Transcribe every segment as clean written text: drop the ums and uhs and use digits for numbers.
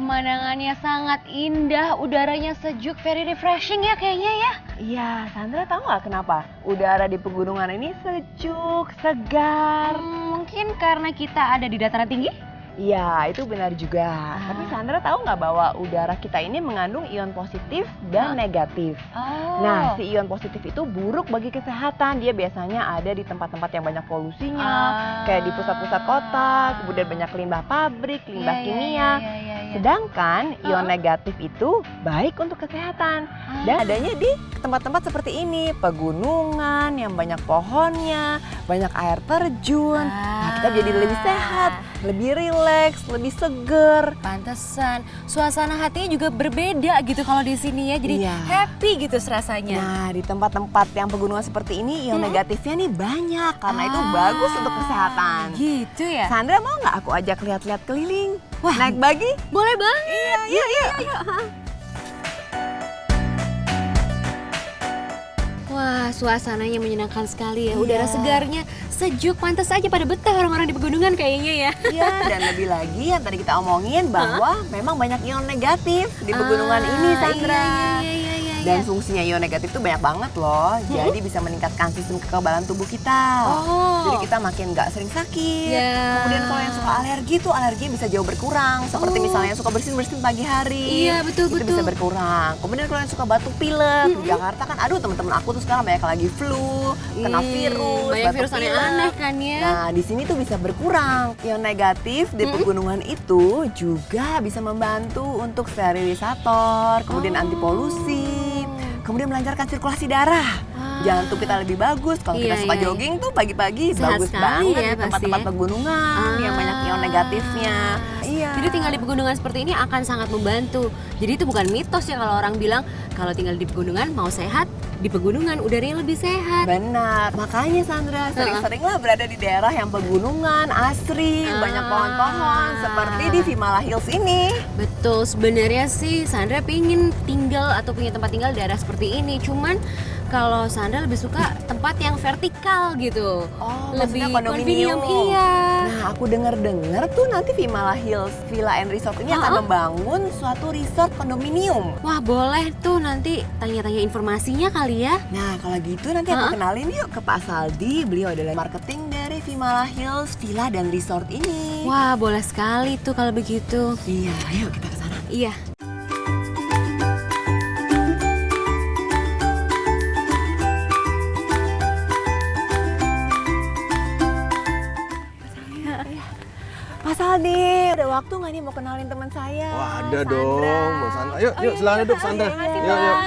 pemandangannya sangat indah, udaranya sejuk, very refreshing ya kayaknya ya. Iya, Sandra tahu nggak kenapa? Udara di pegunungan ini sejuk, segar. Mungkin karena kita ada di dataran tinggi? Iya, itu benar juga. Tapi Sandra tahu nggak bahwa udara kita ini mengandung ion positif dan negatif. Nah, si ion positif itu buruk bagi kesehatan. Dia biasanya ada di tempat-tempat yang banyak polusinya, kayak di pusat-pusat kota, kemudian banyak limbah pabrik, limbah kimia. Sedangkan ion negatif itu baik untuk kesehatan. Dan adanya di tempat-tempat seperti ini, pegunungan yang banyak pohonnya, banyak air terjun. Nah, kita jadi lebih sehat, lebih rileks, lebih seger. Pantesan, suasana hatinya juga berbeda gitu kalau di sini ya. Jadi happy gitu rasanya. Nah, di tempat-tempat yang pegunungan seperti ini ion negatifnya nih banyak karena itu bagus untuk kesehatan. Gitu ya. Sandra mau nggak aku ajak lihat-lihat keliling? Wah, naik buggy? Boleh banget. Iya. Wah, suasananya menyenangkan sekali ya. Udara segarnya sejuk, pantas aja pada betah orang-orang di pegunungan kayaknya ya. Iya, dan lebih lagi yang tadi kita omongin bahwa memang banyak ion negatif di pegunungan ini, Sandra. Iya. Dan fungsinya ion negatif itu banyak banget loh. Jadi bisa meningkatkan sistem kekebalan tubuh kita. Jadi kita makin nggak sering sakit. Kemudian kalau yang suka alergi tuh alerginya bisa jauh berkurang. Seperti misalnya yang suka bersin-bersin pagi hari. Iya, betul. Itu bisa berkurang. Kemudian kalau yang suka batuk pilek, di Jakarta kan aduh teman-teman aku tuh sekarang banyak lagi flu, kena virus, banyak batuk virus aneh-aneh kan ya. Nah, di sini tuh bisa berkurang. Ion negatif di pegunungan itu juga bisa membantu untuk sterilisator, kemudian anti polusi. Kemudian melancarkan sirkulasi darah. Jantung kita lebih bagus. Kalau kita suka jogging tuh pagi-pagi bagus banget ya, di tempat-tempat pegunungan yang banyak ion negatifnya. Jadi tinggal di pegunungan seperti ini akan sangat membantu. Jadi itu bukan mitos ya kalau orang bilang kalau tinggal di pegunungan mau sehat, di pegunungan udaranya lebih sehat. Benar, makanya Sandra sering-seringlah berada di daerah yang pegunungan, asri, banyak pohon-pohon seperti di Vimala Hills ini. Betul, sebenarnya sih Sandra pingin tinggal atau punya tempat tinggal di daerah seperti ini. Cuman kalau Sandra lebih suka tempat yang vertikal gitu. Lebih kondominium. Iya. Nah, aku dengar tuh nanti Vimala Hills Villa and Resort ini akan membangun suatu resort kondominium. Wah, boleh tuh nanti tanya-tanya informasinya kali ya. Nah, kalau gitu nanti aku kenalin yuk ke Pak Saldi. Beliau adalah marketing dari Vimala Hills Villa dan Resort ini. Wah, boleh sekali tuh kalau begitu. Iya, ayo kita ke sana. Iya. Mas Aldi, ada waktu nggak nih mau kenalin teman saya? Wah, ada dong, Mbak Sandra. Yuk, silakan duduk Sandra. Yuk.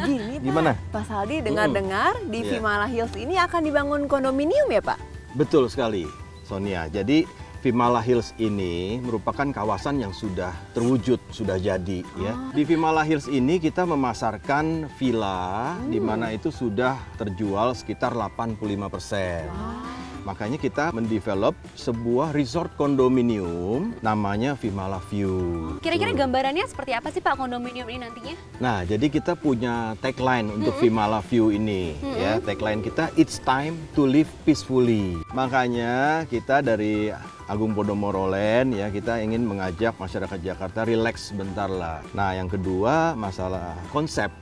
Gini, Gimana? Pak Saldi dengar-dengar di Vimala Hills ini akan dibangun kondominium ya, Pak? Betul sekali, Sonia. Jadi Vimala Hills ini merupakan kawasan yang sudah terwujud, sudah jadi ya. Di Vimala Hills ini kita memasarkan villa di mana itu sudah terjual sekitar 85%. Makanya kita mendevelop sebuah resort kondominium namanya Vimala View. Kira-kira gambarannya seperti apa sih Pak kondominium ini nantinya? Nah, jadi kita punya tagline untuk Vimala View ini ya. Tagline kita It's time to live peacefully. Makanya kita dari Agung Podomoro Land ya, kita ingin mengajak masyarakat Jakarta relax sebentar lah. Nah, yang kedua masalah konsep.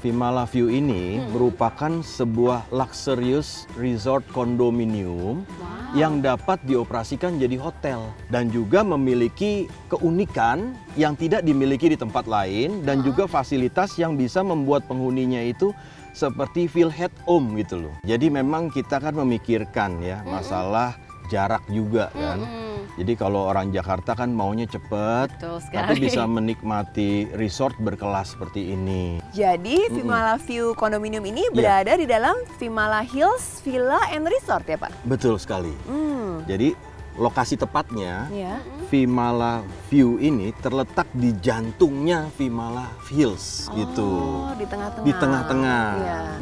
Vimala View ini merupakan sebuah luxurious resort kondominium yang dapat dioperasikan jadi hotel dan juga memiliki keunikan yang tidak dimiliki di tempat lain dan juga fasilitas yang bisa membuat penghuninya itu seperti feel at home gitu loh. Jadi memang kita kan memikirkan ya masalah jarak juga kan. Jadi kalau orang Jakarta kan maunya cepet, tapi bisa menikmati resort berkelas seperti ini. Jadi Vimala View kondominium ini berada di dalam Vimala Hills Villa and Resort ya, Pak? Betul sekali. Jadi lokasi tepatnya Vimala View ini terletak di jantungnya Vimala Hills gitu. Di tengah-tengah. Di tengah-tengah.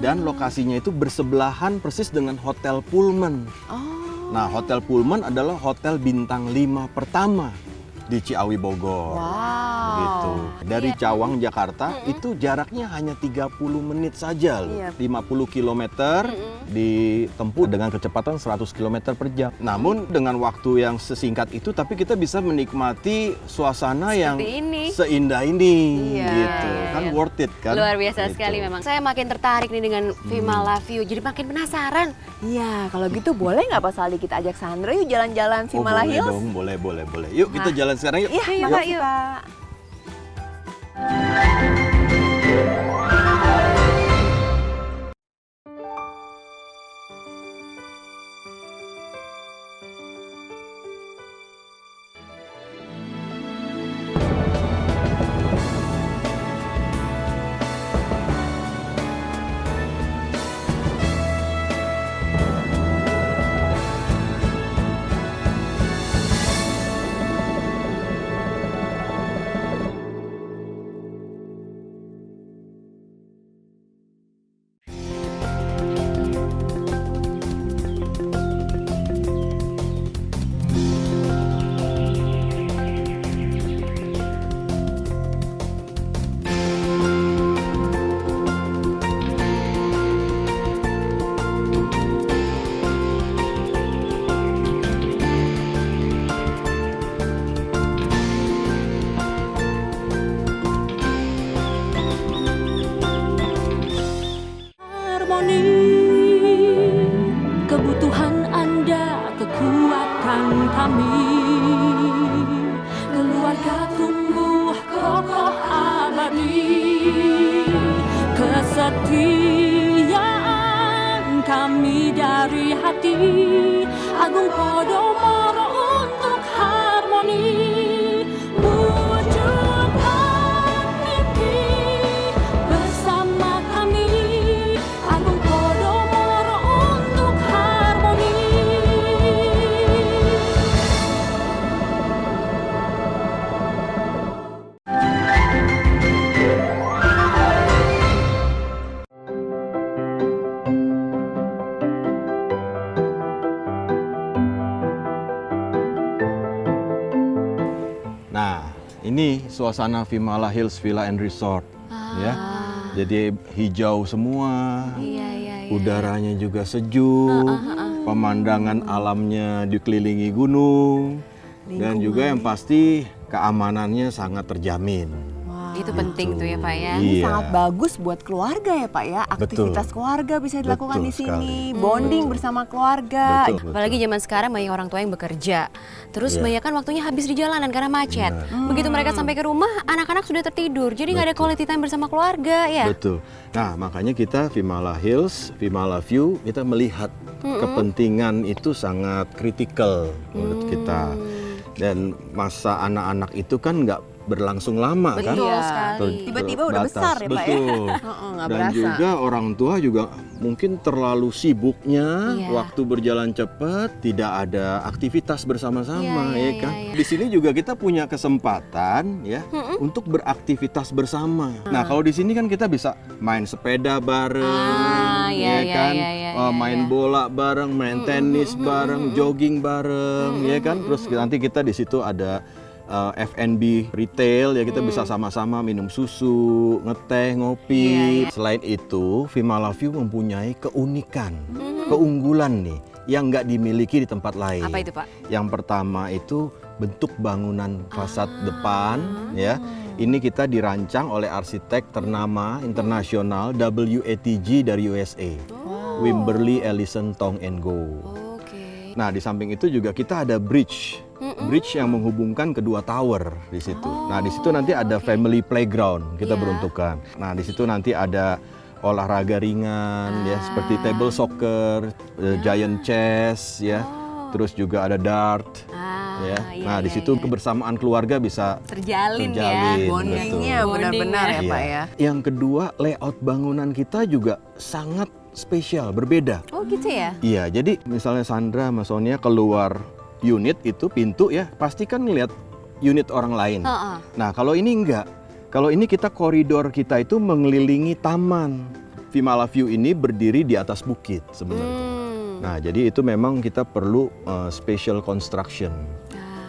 Dan lokasinya itu bersebelahan persis dengan Hotel Pullman. Nah, Hotel Pullman adalah hotel bintang 5 pertama di Ciawi Bogor. Wow. Gitu. Dari Cawang Jakarta itu jaraknya hanya 30 menit saja loh. Iya. 50 km ditempuh dengan kecepatan 100 km per jam. Namun dengan waktu yang sesingkat itu tapi kita bisa menikmati suasana yang ini. seindah ini Iya. gitu. Kan Iya. worth it kan? Luar biasa Gitu. sekali memang. Saya makin tertarik nih dengan Vimala View, jadi makin penasaran. Iya, kalau gitu boleh nggak Pak Saldi kita ajak Sandra yuk jalan-jalan Oh, Vimala boleh Hills? dong, boleh. Yuk kita jalan sekarang yuk. Iya, Yuk, makasih yuk. Pak. Harmoni, kebutuhan Anda, kekuatan kami. Keluarga tumbuh kokoh abadi, kesetiaan kami dari hati. Agung Podomoro untuk harmoni. Wujudkan mimpi bersama kami. Agung Podomoro untuk harmoni. Nah, ini suasana Vimala Hills Villa and Resort ya. Jadi hijau semua. Iya, iya, iya. Udaranya juga sejuk, pemandangan alamnya dikelilingi gunung, dan juga yang pasti keamanannya sangat terjamin. Itu penting tuh ya Pak ya. Ini Iya. sangat bagus buat keluarga ya Pak ya. Aktivitas Betul. keluarga bisa dilakukan Betul di sini. sekali. Bonding bersama keluarga. Betul. Apalagi zaman sekarang banyak orang tua yang bekerja. Terus Iya. banyak kan waktunya habis di jalanan karena macet. Begitu mereka sampai ke rumah, anak-anak sudah tertidur. Jadi nggak ada Betul. quality time bersama keluarga ya. Betul. Nah, makanya kita Vimala Hills, Vimala View, kita melihat kepentingan itu sangat kritikal menurut kita. Dan masa anak-anak itu kan nggak berlangsung lama kan? Betul Iya. sekali. Tiba-tiba udah Terbatas. besar ya, Pak, ya? Betul. Nggak Dan berasa. juga orang tua juga mungkin terlalu sibuknya, Iya. waktu berjalan cepat, tidak ada aktivitas bersama-sama, Iya, ya iya, kan? iya. Di sini juga kita punya kesempatan ya untuk beraktivitas bersama. Nah, kalau di sini kan kita bisa main sepeda bareng, iya, iya, kan? iya, iya, Main iya. bola bareng, main tenis bareng, jogging bareng, ya kan? Terus nanti kita di situ ada F&B retail ya, kita bisa sama-sama minum susu, ngeteh, ngopi. Iya, iya. Selain itu, Vimala View mempunyai keunikan, keunggulan nih yang nggak dimiliki di tempat lain. Apa itu Pak? Yang pertama itu bentuk bangunan fasad depan ya. Ini kita dirancang oleh arsitek ternama internasional WATG dari USA. Wimberley Ellison Tong and Go. Oke. Nah, di samping itu juga kita ada bridge yang menghubungkan kedua tower di situ. Nah, di situ nanti ada family playground kita Iya. peruntukkan. Nah, di situ nanti ada olahraga ringan ya, seperti table soccer, giant chess ya. Terus juga ada dart ya. Iya, Nah, di iya, situ iya. kebersamaan keluarga bisa terjalin ya. terjalin. Bondingnya Betul. benar-benar ya Iya. Pak ya. Yang kedua, layout bangunan kita juga sangat spesial, berbeda. Oh gitu ya? Iya, jadi misalnya Sandra sama Sonia keluar unit itu pintu ya, pasti kan ngeliat unit orang lain. Heeh. Nah, kalau ini enggak. Kalau ini kita koridor kita itu mengelilingi taman. Vimala View ini berdiri di atas bukit sebenarnya. Nah, jadi itu memang kita perlu special construction.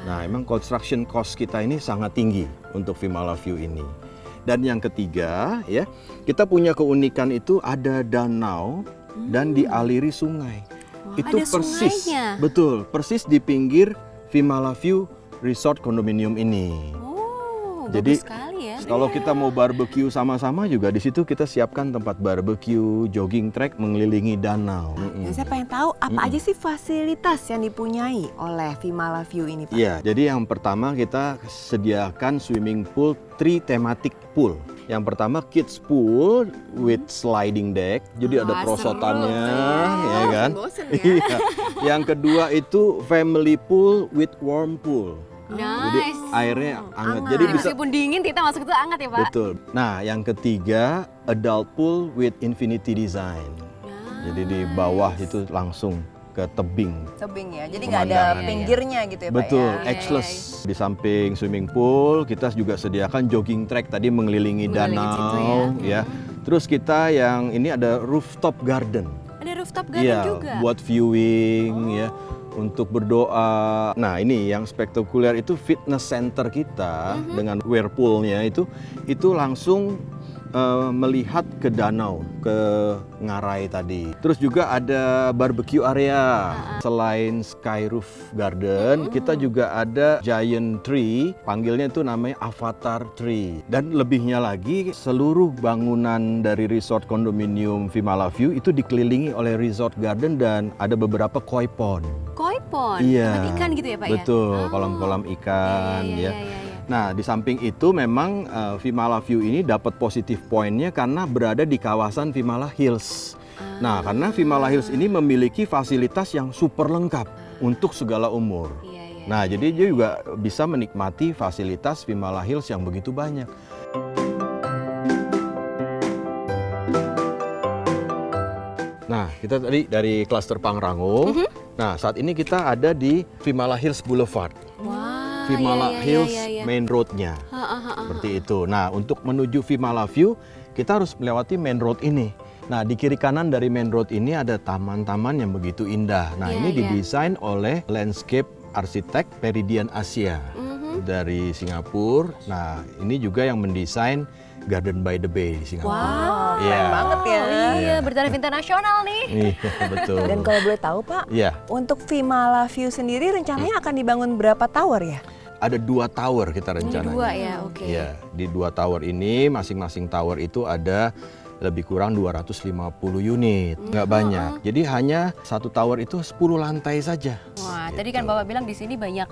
Nah, emang construction cost kita ini sangat tinggi untuk Vimala View ini. Dan yang ketiga, ya, kita punya keunikan itu ada danau dan dialiri sungai. Wah, Itu ada persis, sungainya. betul, persis di pinggir Vimala View Resort Condominium ini. Oh, Jadi, bagus sekali ya. Kalau kita mau barbecue sama-sama juga di situ kita siapkan tempat barbecue, jogging track mengelilingi danau. Dan saya pengen tahu apa aja sih fasilitas yang dipunyai oleh Vimala View ini, Pak? Iya, jadi yang pertama kita sediakan swimming pool, 3 thematic pool. Yang pertama kids pool with sliding deck, jadi ada Wah, perosotannya, seru. ya kan? Bosen ya. Iya. Yang kedua itu family pool with warm pool. Jadi Nice. airnya hangat. Hangat. Jadi bisa Meskipun dingin kita masuk itu hangat ya Pak. betul. Nah, yang ketiga adult pool with infinity design. Jadi di bawah itu langsung ke tebing. Tebing ya, jadi nggak ada Pemandangan. pinggirnya gitu ya, Betul, Pak ya? edgeless. Di samping swimming pool, kita juga sediakan jogging track tadi mengelilingi Mengelilingi situ danau, ya. Terus kita yang ini ada rooftop garden. Ada rooftop garden Iya, juga. buat viewing, ya, untuk berdoa. Nah, ini yang spektakuler itu fitness center kita dengan whirlpoolnya itu langsung melihat ke danau, ke Ngarai tadi. Terus juga ada barbecue area. Selain sky roof garden, kita juga ada giant tree, panggilnya itu namanya Avatar Tree. Dan lebihnya lagi, seluruh bangunan dari resort kondominium Vimala View itu dikelilingi oleh resort garden dan ada beberapa koi pond. Koi pond, Iya. tempat ikan gitu ya Pak Betul, ya? kolam-kolam ikan, Iya, ya. iya. Nah, di samping itu memang Vimala View ini dapat positif poinnya karena berada di kawasan Vimala Hills. Nah, karena Vimala Hills ini memiliki fasilitas yang super lengkap untuk segala umur. Iya, iya. Nah, jadi dia juga bisa menikmati fasilitas Vimala Hills yang begitu banyak. Nah, kita tadi dari klaster Pangrango. Nah, saat ini kita ada di Vimala Hills Boulevard. Wah, Vimala iya, Hills iya. main road-nya. Seperti itu. Nah, untuk menuju Vimala View, kita harus melewati main road ini. Nah, di kiri kanan dari main road ini ada taman-taman yang begitu indah. Nah, Iya, ini iya. didesain oleh landscape arsitek Peridian Asia dari Singapura. Nah, ini juga yang mendesain Garden by the Bay di Singapura. Wow, Iya. Keren banget ya. Iya, bertaraf internasional nih. Iya, betul. Dan kalau boleh tahu, Pak, Iya, untuk Vimala View sendiri rencananya akan dibangun berapa tower ya? ada 2 tower kita rencananya. Dua ya, oke. Iya, di 2 tower ini masing-masing tower itu ada lebih kurang 250 unit, nggak banyak. Jadi hanya satu tower itu 10 lantai saja. Wah, Gitu. tadi kan Bapak bilang di sini banyak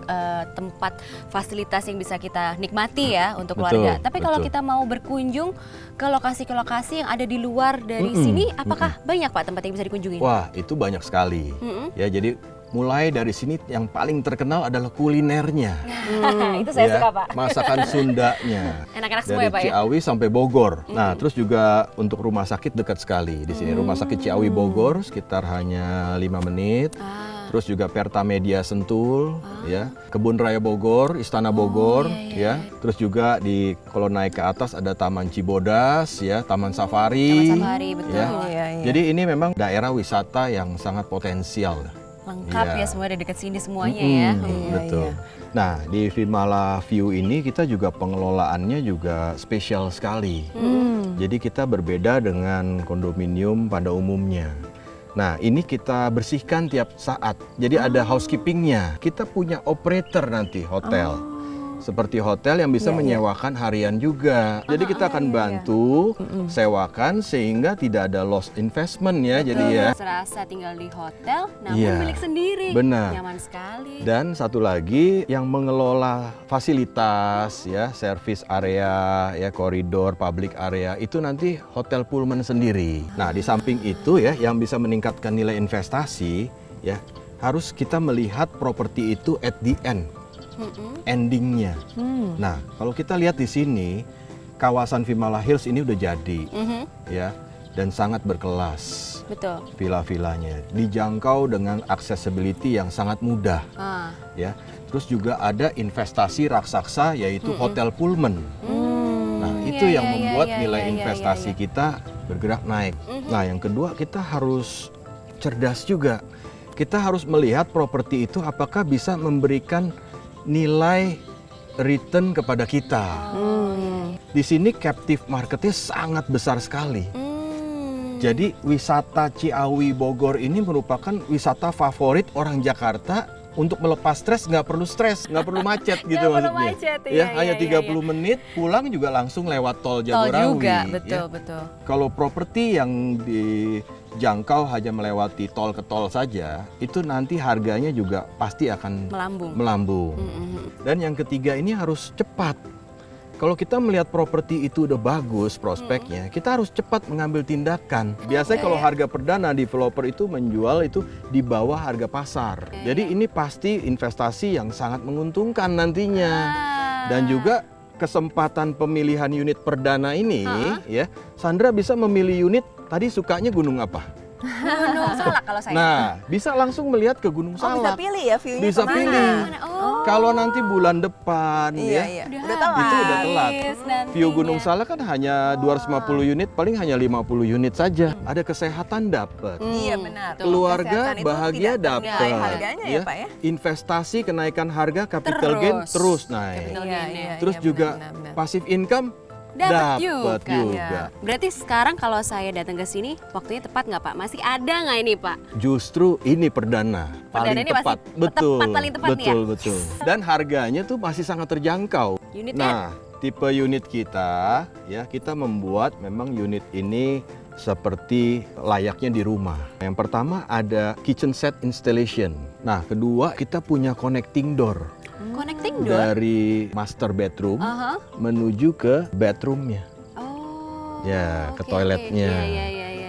tempat fasilitas yang bisa kita nikmati ya untuk Betul, keluarga. Tapi kalau betul. kita mau berkunjung ke lokasi-lokasi yang ada di luar dari sini, apakah banyak Pak tempat yang bisa dikunjungi? Wah, itu banyak sekali. Mm-mm. Ya, jadi mulai dari sini yang paling terkenal adalah kulinernya. Itu saya ya, suka Pak. Masakan Sundanya. Enak-enak semua Dari ya Pak ya? Ciawi sampai Bogor. Nah, terus juga untuk rumah sakit dekat sekali di sini. Rumah sakit Ciawi Bogor sekitar hanya 5 menit. Terus juga Pertamedia Sentul, ya, Kebun Raya Bogor, Istana Bogor, ya. Terus juga kalau naik ke atas ada Taman Cibodas, ya, Taman Safari. Taman Safari, betul. Ya. Iya, iya. Jadi ini memang daerah wisata yang sangat potensial. Lengkap Iya. ya semua dari dekat sini semuanya ya. Betul. Nah, di Vimala View ini kita juga pengelolaannya juga spesial sekali. Jadi kita berbeda dengan kondominium pada umumnya. Nah, ini kita bersihkan tiap saat. Jadi ada housekeepingnya. Kita punya operator nanti hotel. Seperti hotel yang bisa menyewakan harian juga. Jadi kita akan bantu sewakan sehingga tidak ada loss investment ya. Jadi ya. Serasa tinggal di hotel, namun Iya, milik sendiri. benar. Nyaman sekali. Dan satu lagi yang mengelola fasilitas ya, service area, ya koridor, public area itu nanti Hotel Pullman sendiri. Nah, di samping itu ya yang bisa meningkatkan nilai investasi ya, harus kita melihat properti itu at the end. Endingnya. Nah, kalau kita lihat di sini kawasan Vimala Hills ini udah jadi ya dan sangat berkelas. Betul. Villa-villanya dijangkau dengan accessibility yang sangat mudah. Ya, terus juga ada investasi raksasa yaitu Hotel Pullman. Nah, itu iya, yang iya, membuat iya, nilai iya, iya, investasi iya. kita bergerak naik. Nah, yang kedua kita harus cerdas juga. Kita harus melihat properti itu apakah bisa memberikan nilai return kepada kita. Di sini captive marketnya sangat besar sekali. Jadi wisata Ciawi Bogor ini merupakan wisata favorit orang Jakarta untuk melepas stres, nggak perlu macet gitu Nggak perlu maksudnya. macet, Ya, iya, hanya iya, 30 menit, pulang juga langsung lewat tol Tol Jagorawi. juga, ya. betul. Kalau properti yang dijangkau hanya melewati tol ke tol saja, itu nanti harganya juga pasti akan melambung. Dan yang ketiga ini harus cepat. Kalau kita melihat properti itu udah bagus prospeknya, kita harus cepat mengambil tindakan. Biasanya kalau harga perdana developer itu menjual itu di bawah harga pasar. Jadi ini pasti investasi yang sangat menguntungkan nantinya. Dan juga kesempatan pemilihan unit perdana ini, ya, Sandra bisa memilih unit. Tadi sukanya gunung apa? Gunung Salak kalau saya. Nah, bisa langsung melihat ke Gunung Bisa Salak. pilih ya view-nya Bisa kemana. pilih. Oh. Kalau nanti bulan depan, Iya, ya, iya. Udah Udah telat. itu udah telat. nantinya. View Gunung Salak kan hanya 250 unit, paling hanya 50 unit saja. Ada kesehatan dapat. Iya benar. Keluarga Kesehatan itu bahagia tidak dapat. ternilai harganya ya Pak ya. Investasi kenaikan harga capital Terus. gain terus naik. Capital Iya, gain-nya. iya, Terus iya, juga benar. passive income Dapat dapat juga. juga. Berarti sekarang kalau saya datang ke sini, waktunya tepat nggak Pak? Masih ada nggak ini Pak? Justru ini perdana paling ini tepat. masih Betul. tepat, paling tepat nih ya? betul. Dan harganya tuh masih sangat terjangkau. Unitnya? Nah, tipe unit kita ya, kita membuat memang unit ini seperti layaknya di rumah. Yang pertama ada kitchen set installation. Nah, kedua kita punya connecting door Connecting door? dari master bedroom Aha. menuju ke bedroomnya. Oh. Ya, ke oke, toiletnya. oke. Iya.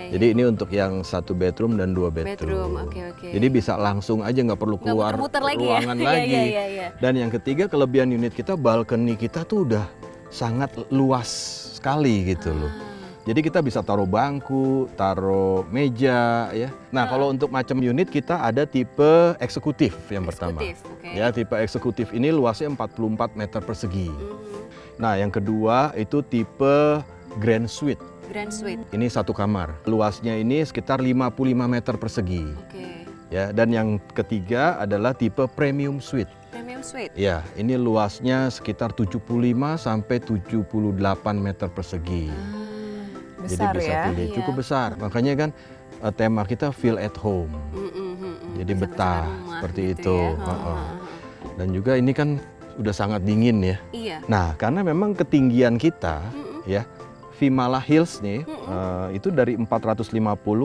Jadi ini untuk yang 1 bedroom dan 2 bedroom. Oke. Jadi bisa langsung aja nggak perlu Nggak keluar muter-muter lagi ya? ruangan Iya, lagi. iya. Dan yang ketiga kelebihan unit kita, balkoni kita tuh udah sangat luas sekali gitu loh. Jadi kita bisa taruh bangku, taruh meja ya. Nah, kalau untuk macam unit kita ada tipe eksekutif yang pertama. Oke. Ya, tipe eksekutif ini luasnya 44 meter persegi. Nah, yang kedua itu tipe grand suite. Grand suite. Ini 1 kamar. Luasnya ini sekitar 55 meter persegi. Oke. Ya, dan yang ketiga adalah tipe premium suite. Premium suite. Ya, ini luasnya sekitar 75 sampai 78 meter persegi. Besar Jadi bisa ya. pilih, Iya. cukup besar. Makanya kan tema kita feel at home. Jadi Bisa betah bersama rumah seperti gitu itu. ya. Heeh. Dan juga ini kan udah sangat dingin ya. Iya. Nah, karena memang ketinggian kita ya, Vimala Hills nih itu dari 450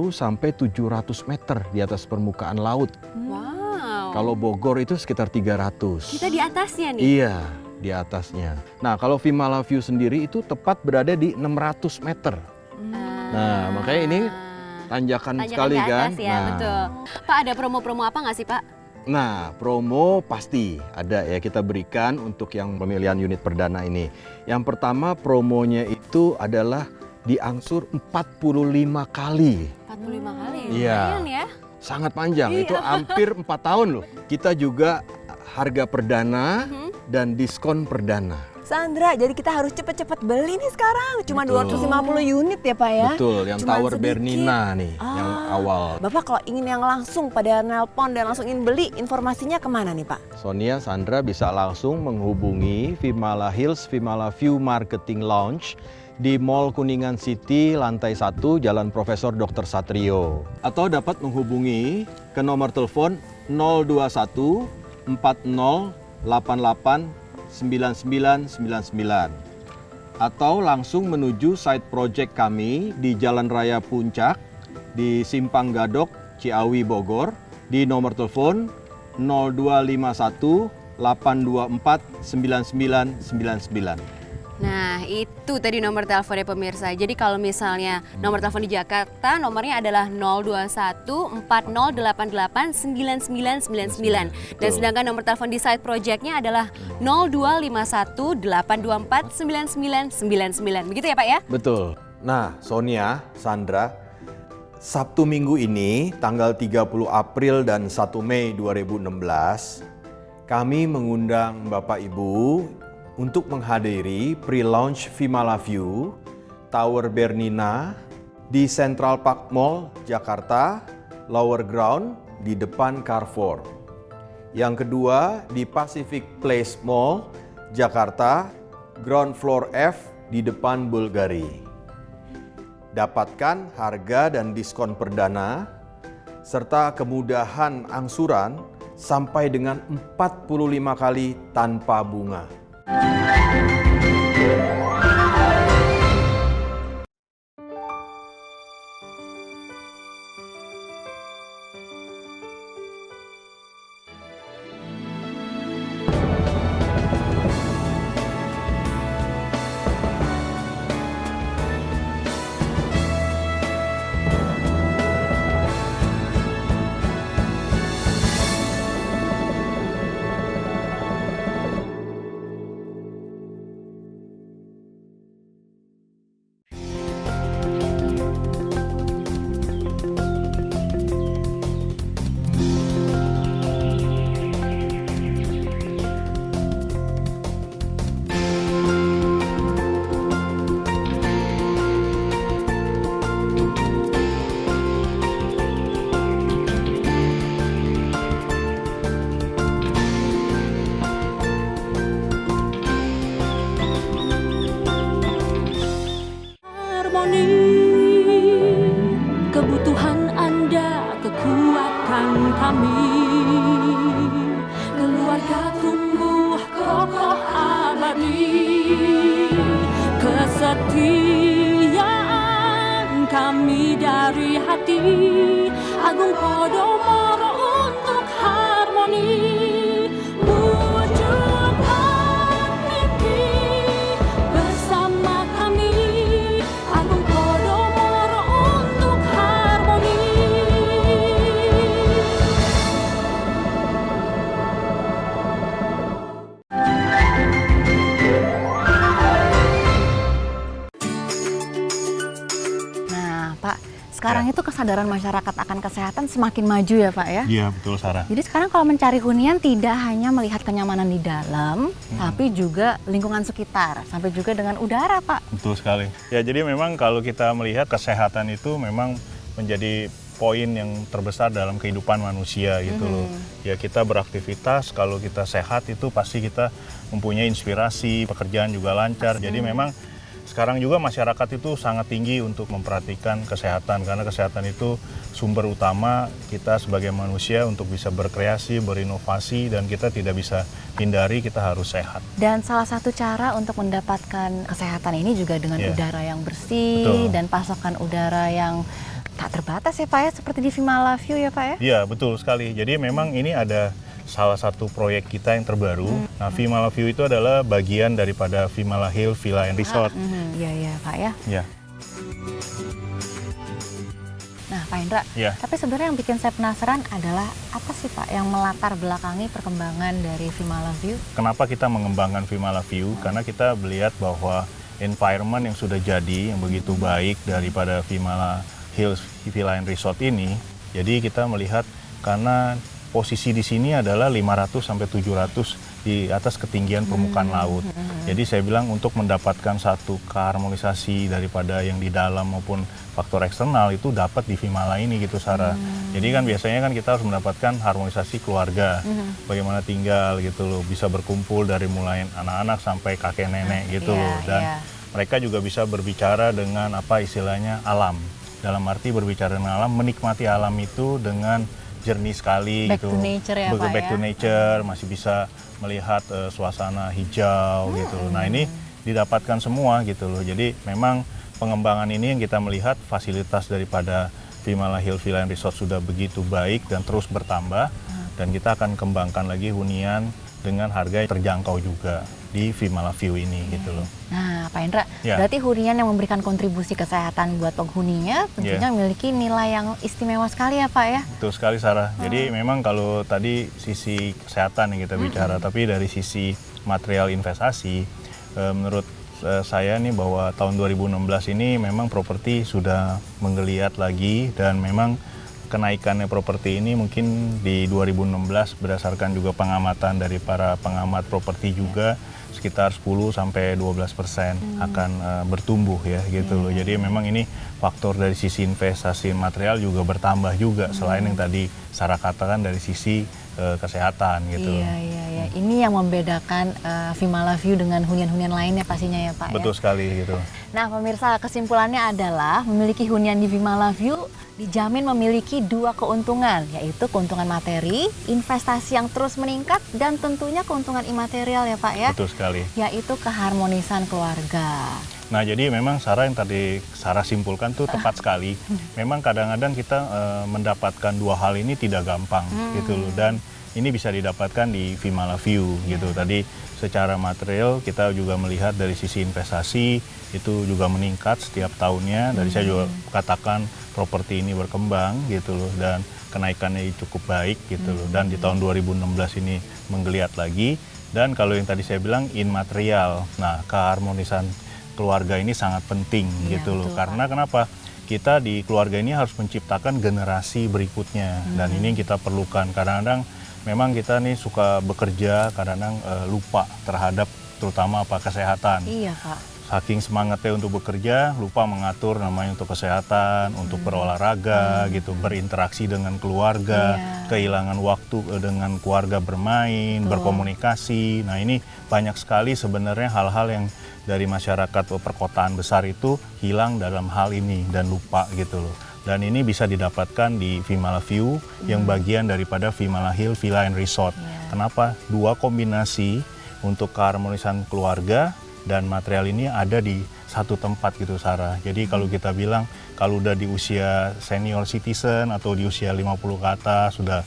sampai 700 meter di atas permukaan laut. Wow. Kalau Bogor itu sekitar 300. Kita di atasnya nih. Iya, di atasnya. Nah, kalau Vimala View sendiri itu tepat berada di 600 meter. Nah, makanya ini tanjakan sekali ke atas kan. ya, Nah, betul. Pak, ada promo-promo apa nggak sih Pak? Nah, promo pasti ada ya kita berikan untuk yang pemilihan unit perdana ini. Yang pertama promonya itu adalah diangsur 45 kali. 45 kali. Iya. Lumayan ya. Sangat panjang, itu hampir 4 tahun loh. Kita juga harga perdana dan diskon perdana. Sandra, jadi kita harus cepet-cepet beli nih sekarang. Cuma Betul. 250 unit ya Pak ya? Betul, yang Cuman Tower sedikit. Bernina nih, yang awal. Bapak kalau ingin yang langsung pada nelpon dan langsung ingin beli, informasinya kemana nih Pak? Sonia, Sandra bisa langsung menghubungi Vimala Hills Vimala View Marketing Lounge di Mall Kuningan City, lantai 1, Jalan Profesor Dr. Satrio. Atau dapat menghubungi ke nomor telepon 021 40 88 9999 atau langsung menuju site project kami di Jalan Raya Puncak di Simpang Gadok, Ciawi, Bogor di nomor telepon 0251 824 9999. Nah, itu tadi nomor teleponnya pemirsa. Jadi kalau misalnya nomor telepon di Jakarta, nomornya adalah 021 4088 9999. Dan sedangkan nomor telepon di site projectnya adalah 0251 824 9999. Begitu ya Pak ya? Betul. Nah, Sonia, Sandra, Sabtu Minggu ini, tanggal 30 April dan 1 Mei 2016, kami mengundang Bapak Ibu untuk menghadiri pre-launch Vimala View Tower Bernina di Central Park Mall, Jakarta, Lower Ground di depan Carrefour. Yang kedua di Pacific Place Mall, Jakarta, ground floor F di depan Bulgari. Dapatkan harga dan diskon perdana, serta kemudahan angsuran sampai dengan 45 kali tanpa bunga. Harmoni, kebutuhan Anda, kekuatan kami. Keluarga tumbuh kokoh abadi, kesetiaan kami dari hati. Agung Podomoro untuk harmoni. Wujudkan mimpi bersama kami. Agung Podomoro untuk harmoni. Nah, Pak, sekarang itu kesadaran masyarakat akan kesehatan semakin maju ya, Pak ya? Iya, betul Sarah. Jadi sekarang kalau mencari hunian tidak hanya melihat kenyamanan di dalam, tapi juga lingkungan sekitar, sampai juga dengan udara, Pak. Betul sekali. Ya, jadi memang kalau kita melihat kesehatan itu memang menjadi poin yang terbesar dalam kehidupan manusia gitu loh. Ya, kita beraktivitas, kalau kita sehat itu pasti kita mempunyai inspirasi, pekerjaan juga lancar. Jadi memang sekarang juga masyarakat itu sangat tinggi untuk memperhatikan kesehatan, karena kesehatan itu sumber utama kita sebagai manusia untuk bisa berkreasi, berinovasi, dan kita tidak bisa hindari, kita harus sehat. Dan salah satu cara untuk mendapatkan kesehatan ini juga dengan Iya. udara yang bersih Betul. dan pasokan udara yang tak terbatas ya, Pak ya, seperti di Vimala View ya, Pak ya? Iya, betul sekali. Jadi memang ini ada salah satu proyek kita yang terbaru. Nah, Vimala View itu adalah bagian daripada Vimala Hill Villa and Resort. Iya, iya, Pak ya. Ya, Nah, Pak Indra, ya. tapi sebenarnya yang bikin saya penasaran adalah apa sih, Pak, yang melatar belakangi perkembangan dari Vimala View? Kenapa kita mengembangkan Vimala View? Karena kita melihat bahwa environment yang sudah jadi yang begitu baik daripada Vimala Hills Villa and Resort ini. Jadi kita melihat karena posisi di sini adalah 500 sampai 700 di atas ketinggian permukaan laut. Jadi saya bilang untuk mendapatkan satu keharmonisasi daripada yang di dalam maupun faktor eksternal itu dapat di Vimala ini gitu, Sarah. Jadi kan biasanya kan kita harus mendapatkan harmonisasi keluarga, bagaimana tinggal gitu loh, bisa berkumpul dari mulai anak-anak sampai kakek nenek gitu Iya, loh, dan iya. mereka juga bisa berbicara dengan apa istilahnya alam. Dalam arti berbicara dengan alam, menikmati alam itu dengan jernih sekali Back gitu. to nature ya, Pak Back ya? to nature, masih bisa melihat suasana hijau gitu loh. Nah, ini didapatkan semua gitu loh. Jadi memang pengembangan ini yang kita melihat fasilitas daripada Vimala Hill Villa and Resort sudah begitu baik dan terus bertambah, dan kita akan kembangkan lagi hunian dengan harga yang terjangkau juga di Vimala View ini gitu loh. Nah, Pak Indra, Ya. berarti hunian yang memberikan kontribusi kesehatan buat penghuninya tentunya memiliki nilai yang istimewa sekali ya, Pak ya? Betul sekali, Sarah. Jadi memang kalau tadi sisi kesehatan yang kita bicara, tapi dari sisi material investasi, menurut saya nih bahwa tahun 2016 ini memang properti sudah menggeliat lagi, dan memang kenaikannya properti ini mungkin di 2016 berdasarkan juga pengamatan dari para pengamat properti juga sekitar 10-12% akan bertumbuh ya gitu loh. Jadi memang ini faktor dari sisi investasi material juga bertambah juga, selain yang tadi Sarah katakan dari sisi kesehatan gitu. Iya, iya, iya. Ini yang membedakan Vimala View dengan hunian-hunian lainnya pastinya ya Pak. Betul sekali gitu. Nah pemirsa, kesimpulannya adalah memiliki hunian di Vimala View dijamin memiliki dua keuntungan, yaitu keuntungan materi, investasi yang terus meningkat, dan tentunya keuntungan imaterial ya Pak ya, Betul sekali. yaitu keharmonisan keluarga. Nah, jadi memang Sarah yang tadi Sarah simpulkan tuh tepat sekali. Memang kadang-kadang kita mendapatkan dua hal ini tidak gampang gitu loh, dan ini bisa didapatkan di Vimala View gitu. Tadi secara material kita juga melihat dari sisi investasi itu juga meningkat setiap tahunnya. Dari saya juga katakan properti ini berkembang gitu loh, dan kenaikannya cukup baik gitu loh. Dan di tahun 2016 ini menggeliat lagi. Dan kalau yang tadi saya bilang immaterial, nah keharmonisan keluarga ini sangat penting Iya, gitu loh. betul, Karena kenapa? Kita di keluarga ini harus menciptakan generasi berikutnya, dan ini yang kita perlukan. Kadang-kadang memang kita nih suka bekerja, kadang-kadang lupa terhadap terutama apa kesehatan. Iya Pak. Saking semangatnya untuk bekerja, lupa mengatur namanya untuk kesehatan, untuk berolahraga gitu, berinteraksi dengan keluarga, Iya. kehilangan waktu dengan keluarga bermain, berkomunikasi. Nah, ini banyak sekali sebenarnya hal-hal yang dari masyarakat perkotaan besar itu hilang dalam hal ini dan lupa gitu loh. Dan ini bisa didapatkan di Vimala View yang bagian daripada Vimala Hill Villa and Resort. Kenapa? Dua kombinasi untuk keharmonisan keluarga dan material ini ada di satu tempat gitu Sarah. Jadi kalau kita bilang kalau udah di usia senior citizen atau di usia 50 ke atas sudah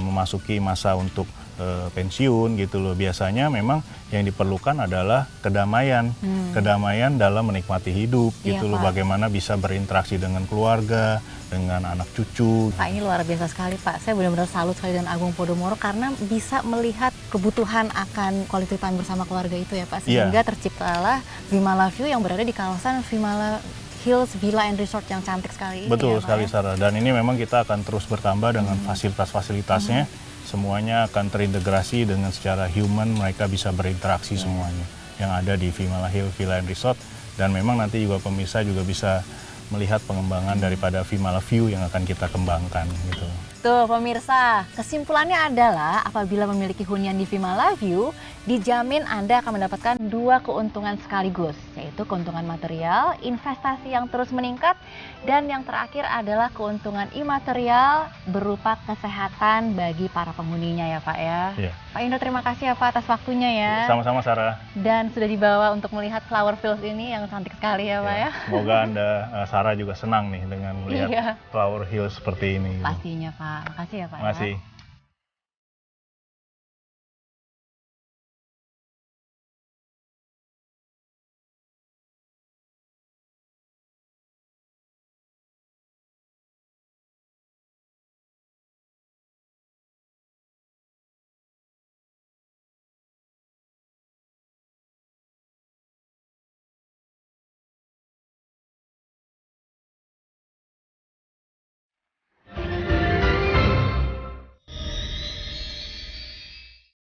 memasuki masa untuk pensiun gitu loh, biasanya memang yang diperlukan adalah kedamaian, kedamaian dalam menikmati hidup Iya, gitu loh, Pak. bagaimana bisa berinteraksi dengan keluarga, dengan anak cucu. Pak, ini luar biasa sekali Pak. Saya benar-benar salut sekali dengan Agung Podomoro karena bisa melihat kebutuhan akan quality time bersama keluarga itu ya Pak. Iya. Sehingga terciptalah Vimala View yang berada di kawasan Vimala Hills Villa and Resort yang cantik sekali ini. Betul ya, Pak, sekali ya. Sarah, dan ini memang kita akan terus bertambah dengan fasilitas-fasilitasnya. Semuanya akan terintegrasi dengan secara human, mereka bisa berinteraksi semuanya yang ada di Vimala Hill Villa and Resort. Dan memang nanti juga pemirsa juga bisa melihat pengembangan daripada Vimala View yang akan kita kembangkan gitu. Tuh pemirsa, kesimpulannya adalah apabila memiliki hunian di Vimala View, dijamin Anda akan mendapatkan dua keuntungan sekaligus, yaitu keuntungan material, investasi yang terus meningkat, dan yang terakhir adalah keuntungan imaterial berupa kesehatan bagi para penghuninya ya Pak ya. Iya. Pak Indro, terima kasih ya Pak atas waktunya ya. Sama-sama Sarah. Dan sudah dibawa untuk melihat flower fields ini yang cantik sekali ya Pak ya. Semoga Anda, Sarah juga senang nih dengan melihat Iya. Flower Hill seperti ini. Pastinya Pak, makasih ya Pak. Terima ya. kasih.